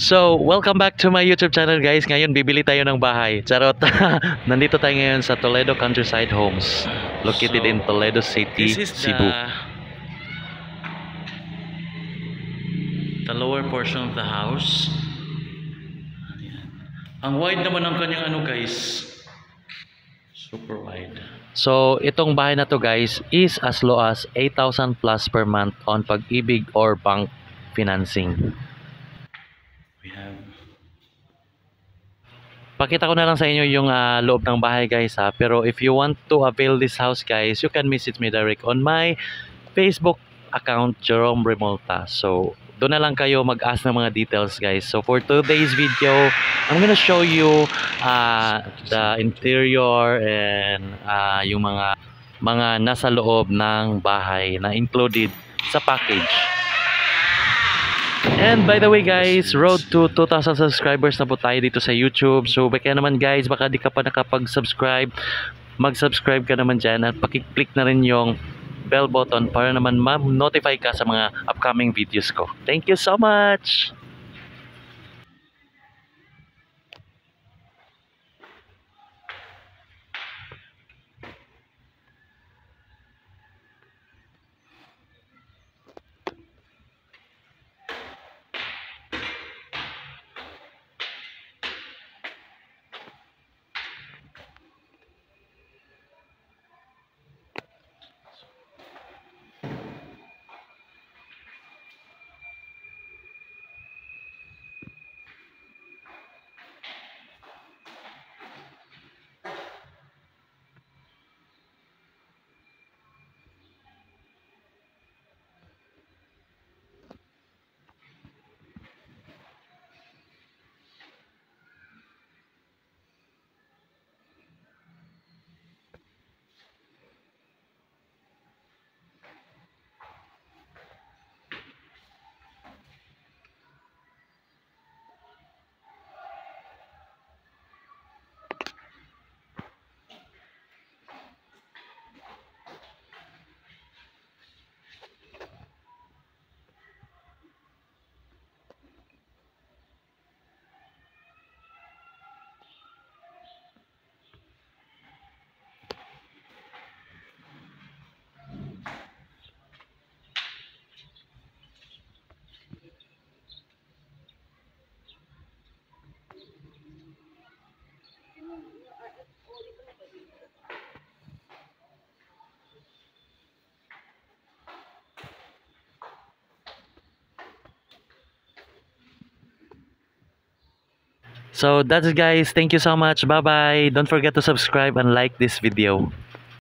So, welcome back to my YouTube channel guys. Ngayon, bibili tayo ng bahay. Charot. Nandito tayo ngayon sa Toledo Countryside Homes. Located in Toledo City, Cebu. The lower portion of the house. Ang wide naman ng kanyang guys. Super wide. So, itong bahay na to guys is as low as 8,000 plus per month on Pag-ibig or bank financing. Pakita ko na lang sa inyo yung loob ng bahay guys ha. Pero if you want to avail this house guys, you can message me direct on my Facebook account, Jerome Remolta. So, doon na lang kayo mag-ask ng mga details guys. So, for today's video, I'm gonna show you the interior and yung mga nasa loob ng bahay na included sa package. And by the way guys, road to 2,000 subscribers na po tayo dito sa YouTube. So baka naman guys, baka di ka pa nakapag-subscribe, mag-subscribe ka naman dyan at pakiclick na rin yung bell button para naman ma-notify ka sa mga upcoming videos ko. Thank you so much! So that's it guys. Thank you so much. Bye bye. Don't forget to subscribe and like this video.